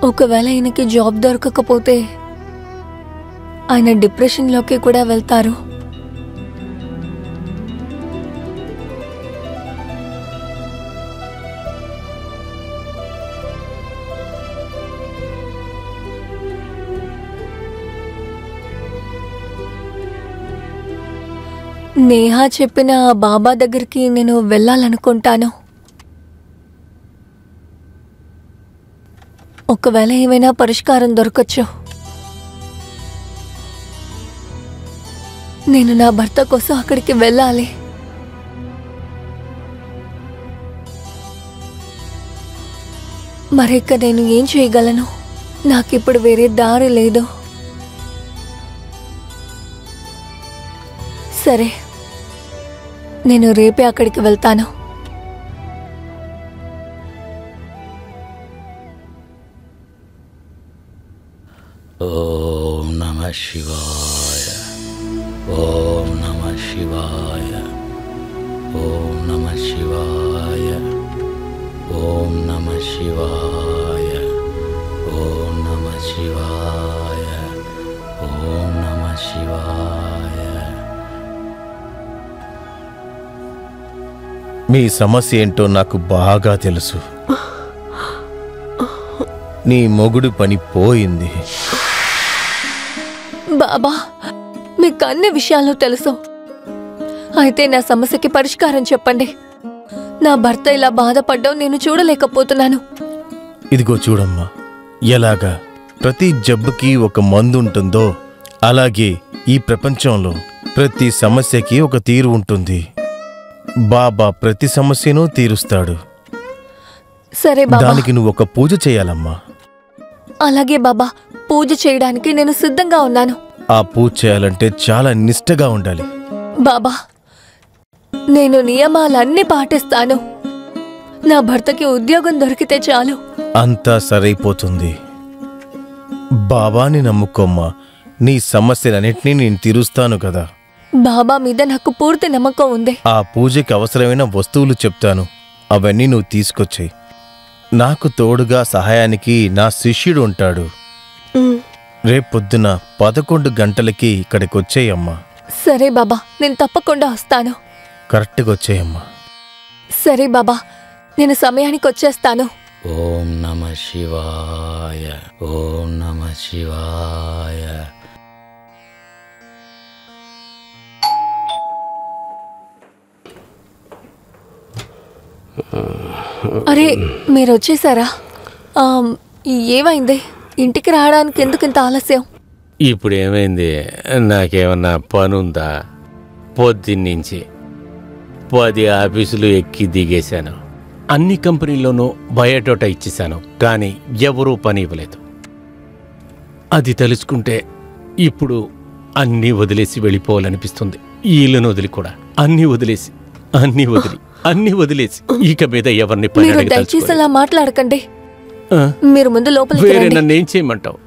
ఒకవేళ ఆయనకి జాబ్ దొరకకపోతే ఆయన డిప్రెషన్లోకి కూడా వెళ్తారు. నేహా చెప్పిన బాబా దగ్గరికి నేను వెళ్ళాలనుకుంటాను. ఒకవేళ ఏమైనా పరిష్కారం దొరకచ్చు. నేను నా భర్త కోసం అక్కడికి వెళ్ళాలి. మరిక నేను ఏం చేయగలను? నాకిప్పుడు వేరే దారి లేదు. సరే, నేను రేపే అక్కడికి వెళ్తాను. ఓం నమః శివాయ. ఓం నమః శివాయ. ఓం నమః శివాయ. ఓం నమః శివాయ. ఓం నమః శివాయ. ఓం నమః శివాయ. మీ సమస్య ఏంటో నాకు బాగా తెలుసు. నీ మొగుడు పని పోయింది. బాబా, మీకు అన్ని విషయాలు తెలుసు. అయితే నా సమస్యకి పరిష్కారం చెప్పండి. నా భర్త ఇలా బాధపడ్డం నేను చూడలేకపోతున్నాను. ఇదిగో చూడమ్మా, ఎలాగా ప్రతి జబ్బుకి ఒక మందు ఉంటుందో అలాగే ఈ ప్రపంచంలో ప్రతి సమస్యకి ఒక తీరు ఉంటుంది. బాబా ప్రతి సమస్యను తీరుస్తాడు. సరే బాబా, దానికి నువ్వు ఒక పూజ చేయాలమ్మా. అలాగే బాబా, పూజ చేయడానికి నేను సిద్ధంగా ఉన్నాను. ఆ పూజ చేయాలంటే చాలా నిష్టగా ఉండాలి. బాబా, నేను నియమాలన్నీ పాటిస్తాను. నా భర్తకి ఉద్యోగం దొరికితే చాలు. అంతా సరైపోతుంది. బాబాని నమ్ముకోమ్మా. నీ సమస్యలన్నింటినీ నేను తీరుస్తాను కదా. బాబా మీద నాకు పూర్తి నమ్మకం ఉంది. ఆ పూజకి అవసరమైన వస్తువులు చెప్తాను, అవన్నీ నువ్వు తీసుకొచ్చాయి. నాకు తోడుగా సహాయానికి నా శిష్యుడు ఉంటాడు. రేపొద్దున 11 గంటలకి ఇక్కడికి వచ్చేయమ్మా. సరే బాబా, నేను తప్పకుండా వస్తాను. కరెక్ట్గా వచ్చేయమ్మా. సరే బాబా, నేను సమయానికి వచ్చేస్తాను. ఓం నమః శివాయ. ఓం నమః శివాయ. అరే, మీరు వచ్చేసారా? ఏమైంది? ఇంటికి రావడానికి ఎందుకు ఇంత ఆలస్యం? ఇప్పుడు ఏమైంది? నాకేమన్నా పనుందా? పొద్దున్నుంచి 10 ఆఫీసులు ఎక్కి దిగేశాను. అన్ని కంపెనీల్లోనూ బయోడేటా ఇచ్చేశాను, కానీ ఎవరూ పని ఇవ్వలేదు. అది తెలుసుకుంటే ఇప్పుడు అన్నీ వదిలేసి వెళ్ళిపోవాలనిపిస్తుంది. ఈ ఇల్లును వదిలి కూడా అన్నీ వదిలేసి ఇక మీద ఎవరిని పని దయచేసి అలా మాట్లాడకండి. మీరు ముందు లోపలికి వేరే రండి. నన్ను ఏం చేయమంటావు?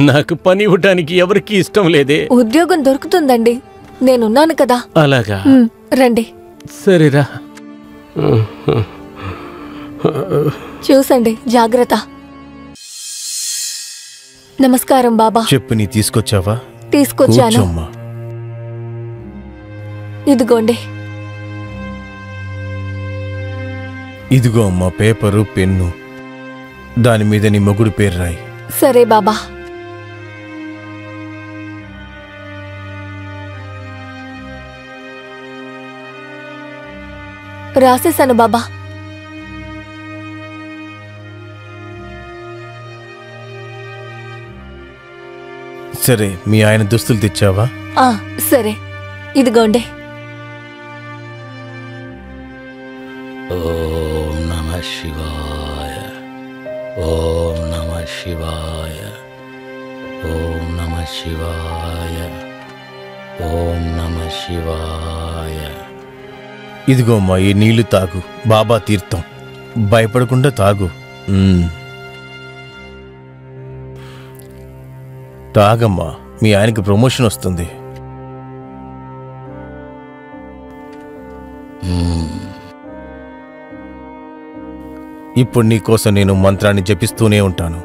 నాకు పని ఇవ్వటానికి ఎవరికి ఇష్టం లేదే. ఉద్యోగం దొరుకుతుందండి, నేనున్నాను కదా. అలాగా? రండి. సరేరా. చూసండి, జాగ్రత్త. నమస్కారం బాబా. చెప్పు, నీ తీసుకొచ్చావా? తీసుకొచ్చాను. కూర్చోమ్మా. ఇదిగోండి. ఇదిగో అమ్మా పేపరు, పెన్ను. దాని మీద నీ మొగుడు పేరు రాయి. సరే బాబా. రాసేశాను బాబా. సరే, మీ ఆయన దుస్తులు తెచ్చావా? సరే, ఇదిగోండి. ఓం నమః శివాయ. ఓం నమః శివాయ. ఓం నమః శివాయ. ఓం నమః శివాయ. ఇదిగో అమ్మా, ఈ నీళ్లు తాగు. బాబా తీర్థం. భయపడకుండా తాగు. తాగమ్మా, మీ ఆయనకి ప్రమోషన్ వస్తుంది. ఇప్పుడు నీకోసం నేను మంత్రాన్ని జపిస్తూనే ఉంటాను.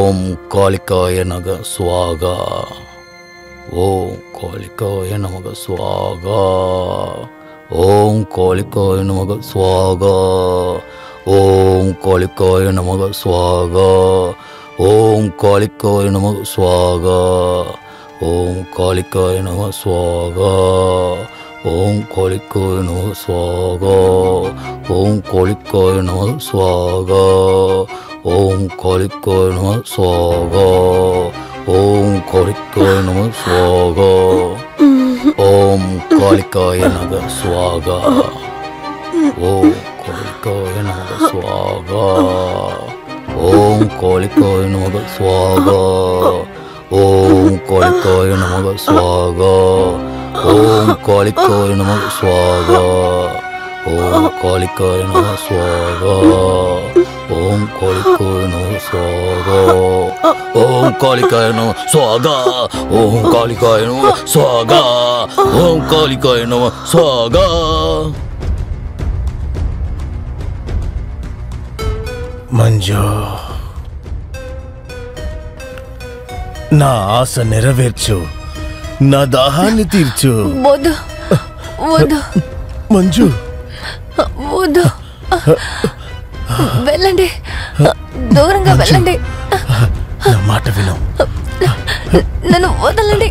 ఓం కాళికాయ నగ స్వాగా. ఓం కాళికాయ నమః స్వాగా. ఓం కాళికాయ నమః స్వాగా. ఓం కాళికాయ నమః స్వాగా. ఓం కాళికాయ నమః స్వాగా. ఓం కాళికాయ నమః స్వాగా. ఓం కాళికాయ నమః స్వాగా. ఓం కాళికాయ నమః స్వాగా. ఓం కాళికాయ నమః స్వాగా. ఓం కాళికాయ నమః స్వాగా. ఓం కాళికాయ నమః స్వాగా. ఓం కాళికాయ నమః స్వాగా. ఓం కాళికాయ నమః స్వాగా. ఓం కాళికాయ నమః స్వాగా. ఓం కాళికాయ నమః స్వాగా. ఓం కాళికాయ నమః స్వాగా. ఓం కాళికాయ నమః స్వాగా. ఓం కాళికాయ నమః స్వాగా. ఓం కాళికాయ నమః స్వాగా. ఓం కాళికాయ నమః స్వాగా. మంజు, నా ఆశ నెరవేర్చు, నా దాహాన్ని తీర్చు. వద్దు వద్దు మంజు, వద్దు, వెళ్ళండి, దూరంగా వెళ్ళండి. నా మాట విను, నన్ను వదలండి.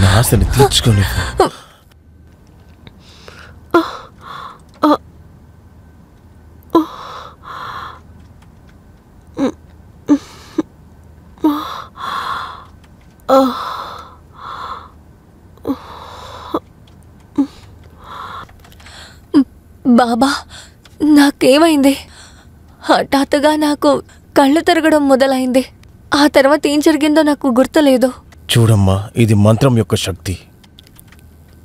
నా ఆశని తీర్చుకొని బాబా, నాకేమైంది? హఠాత్తుగా నాకు కళ్ళు తిరగడం మొదలైంది. ఆ తర్వాత ఏం జరిగిందో నాకు గుర్తులేదు. చూడమ్మా, ఇది మంత్రం యొక్క శక్తి.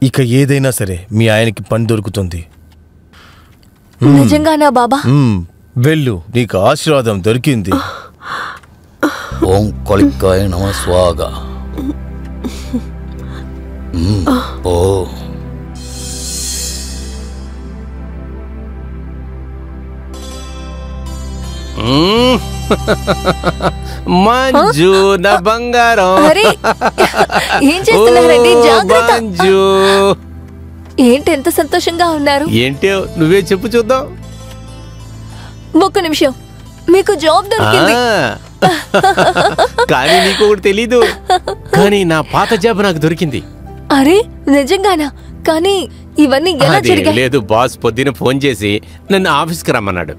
ఇక ఏదైనా సరే మీ ఆయనకి పని దొరుకుతుంది. నిజంగానా బాబా? వెళ్ళు, నీకు ఆశీర్వాదం దొరికింది. ఓం కాళికాయ నమః స్వాగా. ఓ మంజు నా బంగారం. అరే, ఏం చేస్తున్నారండి? జాగ్రత్త. మంజు, ఏంటి ఎంత సంతోషంగా ఉన్నారు? ఏంటో నువ్వే చెప్పు చూద్దాం. ఒక్క నిమిషం, మీకు జాబ్ దొరికింది. కానీ నీకు ఒకటి తెలీదు, కానీ నా పాత జాబ్ నాకు దొరికింది. అరే, నిజంగానా? కానీ ఇవన్నీ ఎలా జరిగాయి? లేదు, బాస్ పొద్దున ఫోన్ చేసి నన్ను ఆఫీస్కి రమ్మన్నాడు.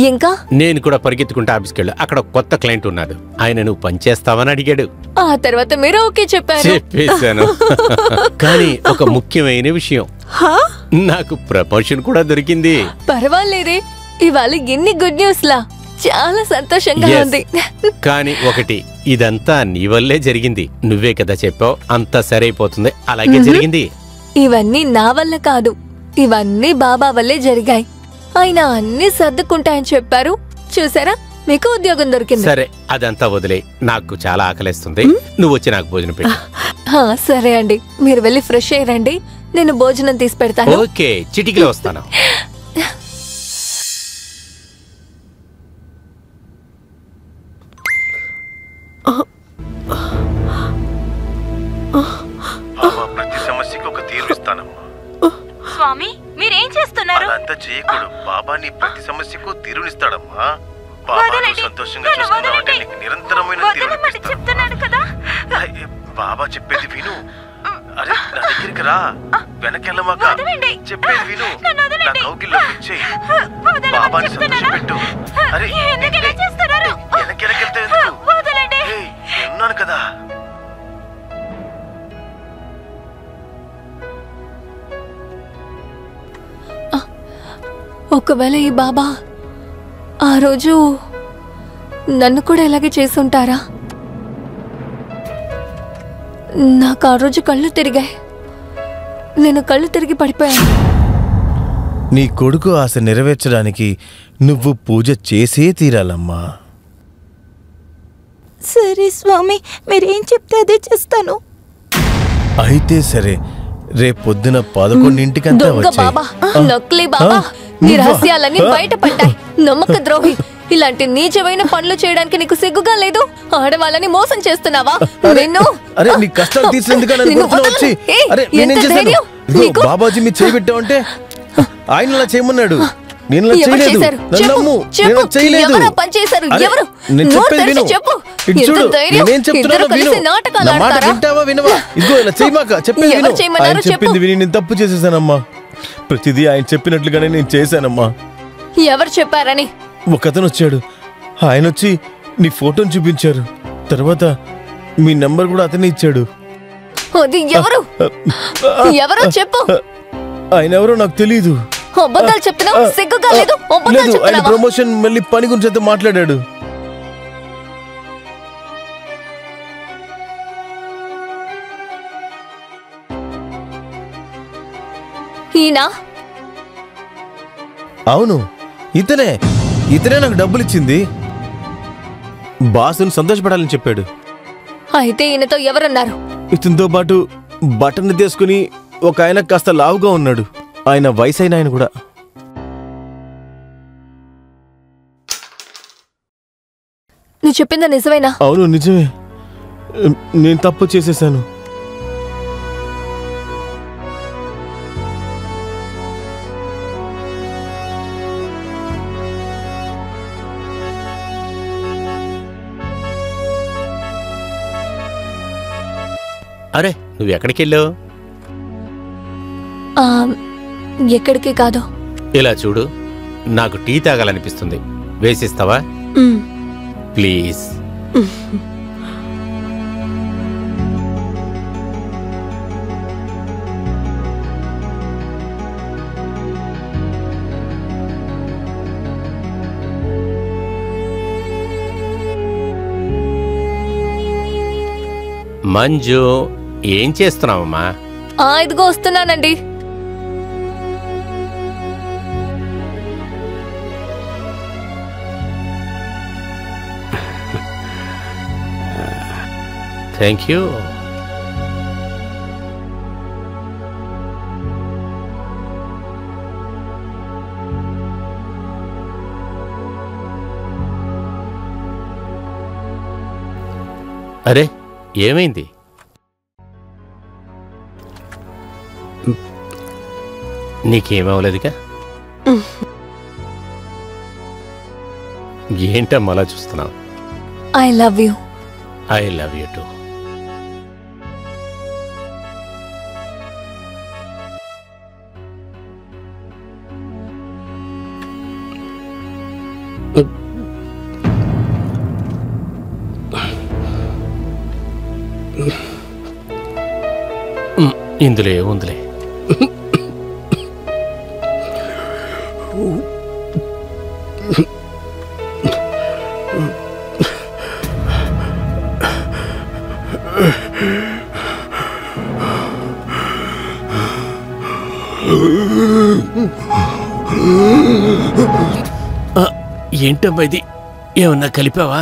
ఇంకా నేను కూడా పరిగెత్తుకుంటూ ఆఫీస్కి వెళ్ళా. అక్కడ కొత్త క్లయింట్ ఉన్నాడు. ఆయన నువ్వు పని చేస్తావని అడిగాడు. ఆ తర్వాత మీరు ఓకే చెప్పారు. చెప్పేశాను. కానీ ఒక ముఖ్యమైన విషయం, నాకు ప్రమోషన్ కూడా దొరికింది. పర్వాలేదే, ఇవాళ ఎన్ని గుడ్ న్యూస్ లా. చాలా సంతోషంగా Yes. ఉంది. కానీ ఒకటి, ఇదంతా నీ వల్లే జరిగింది. నువ్వే కదా చెప్పావు అంతా సరైపోతుంది. అలాగే జరిగింది. ఇవన్నీ నా వల్ల కాదు, ఇవన్నీ బాబా వల్లే జరిగాయి. ఆయన అన్ని సర్దుకుంటాయని చెప్పారు. చూసారా, మీకు ఉద్యోగం దొరికింది. సరే, అదంతా వదిలే. నాకు చాలా ఆకలేస్తుంది. నువ్వు వచ్చి నాకు భోజనం పెట్టు. సరే అండి, మీరు వెళ్ళి ఫ్రెష్ అయ్యండి, నేను భోజనం తీసి పెడతాను. ఓకే, చిటికలో వస్తాను. ప్రతి సమస్యకి ఒక తీరు ఇస్తానమ్మా. స్వామి, మీరేం చేస్తున్నారు? అదంతా చేయకూడదు. బాబా నీ ప్రతి సమస్యకు తీరునిస్తాడమ్మా. వదలండి, సంతోషంగా నన్ను చూసుకున్నావంటే వదలండి. నీకు నిరంతరమైన వదలమని తీరునిస్తాను. చెప్తున్నాను కదా. బాబా చెప్పేది విను. అరే, నా దగ్గరికి రా, వెనకెళ్ళమాక. వదలండి. చెప్పేది విను. నన్ను నా వదలండి. కౌగిల్లో వచ్చేయి. వదలమని బాబాని చెప్తున్నానా? సంతోషపెట్టు. అరే, ఎందుకు ఇలా చేస్తున్నారు? వెనకెళ్ళకెళ్తే ఎందుకు? వదలండి. ఏయ్, నేనున్నాను కదా. ఒకవేళ ఈ బాబా ఆ రోజు నన్ను కూడా ఇలాగే చేసుంటారా? నాకు ఆ రోజు కళ్ళు తిరిగాయి, నేను కళ్ళు తిరిగి పడిపోయాను. నీ కొడుకు ఆశ నెరవేర్చడానికి నువ్వు పూజ చేసే తీరాలమ్మా. సరే స్వామి, మీరేం చెప్తే అదే చేస్తాను. అయితే సరే, రేపొద్దున 11 దొంగ బాబా, నకిలీ బాబా, నీ రహస్యాలన్నీ బయటపడ్డాయి. నమ్మక ద్రోహి, ఇలాంటి నీచమైన పనులు చేయడానికి నీకు సిగ్గుగా లేదు? ఆడవాళ్ళని మోసం చేస్తున్నావా? నిన్ను అరే నీ కష్టాలు తీసేందుకు నన్ను నిన్ను కొడుతున్నావు వచ్చి. వదలను. ఏయ్, అరే నేనేం ఎంత చేశాను? ధైర్యం ఇదిగో నీకు? బాబాజీ మీరు చేయబెట్టావంటే ఆయన అలా చేయమన్నాడు. నేను అలా ఎవరు చేయలేదు. చేశారు? నన్ను చెప్పు, నమ్ము. చెప్పు. నేను అలా చేయలేదు. ఎవరు ఆ పని చేశారు? అరే, ఎవరు? నేను నోరు చెప్పేది తెరిచి విను. చెప్పు. ఇటు ఎంత చూడు ధైర్యం? నేనేం చెప్తున్నానో ఇద్దరు విను. కలిసి నాటకాలు నా మాట ఆడతారా? వింటావా వినవా? ఇదిగో ఇలా చేయమాక చెప్పేది ఎవరు విను. చేయమన్నారు? ఆయన చెప్పింది చెప్పు. విని నేను తప్పు చేసేసానమ్మా. ప్రతిదీ ఆయన చెప్పినట్లుగానే నేను చేశానమ్మా. ఎవరు చెప్పారని? ఒకతను వచ్చాడు. ఆయన వచ్చి నీ ఫోటోని చూపించారు. తర్వాత మీ నెంబర్ కూడా అతనే ఇచ్చాడు. అది ఎవరు? ఎవరో చెప్పు. ఆయన ఎవరో నాకు తెలియదు. అబద్ధాలు చెప్తున్నావు? సిగ్గుగా లేదు? అబద్ధాలు లేదు, ఆయన చెప్తున్నావా? ప్రమోషన్ మళ్ళీ పని గురించి అయితే మాట్లాడాడు. ఈయన అవును, ఇతనే నాకు డబ్బులు ఇచ్చింది. బాసుని సంతోషపడాలని చెప్పాడు. అయితే ఈయనతో ఎవరున్నారు? ఇతనితో పాటు బటన్ తీసుకుని ఒక ఆయన కాస్త లావుగా ఉన్నాడు. ఆయన వయసు అయిన ఆయన కూడా. నువ్వు చెప్పిందా నిజమేనా? అవును నిజమే. నేను తప్పు చేసేసాను. అరే నువ్వు ఎక్కడికి వెళ్ళావు? ఆ, ఎక్కడికి కాదు. ఇలా చూడు, నాకు టీ తాగాలనిపిస్తుంది. వేసిస్తావా మ్. ప్లీజ్? మంజు, ఏం చేస్తున్నావమ్మా? ఇదిగో వస్తున్నానండి. Thank you. అరే ఏమైంది? నీకేమవలేదుగా? ఏంటమ్మా అలా చూస్తున్నావు? I love you. I love you two. ఇందులో ఏముందిలే. ఏంటమ్మా ఇది? ఏమన్నా కలిపావా?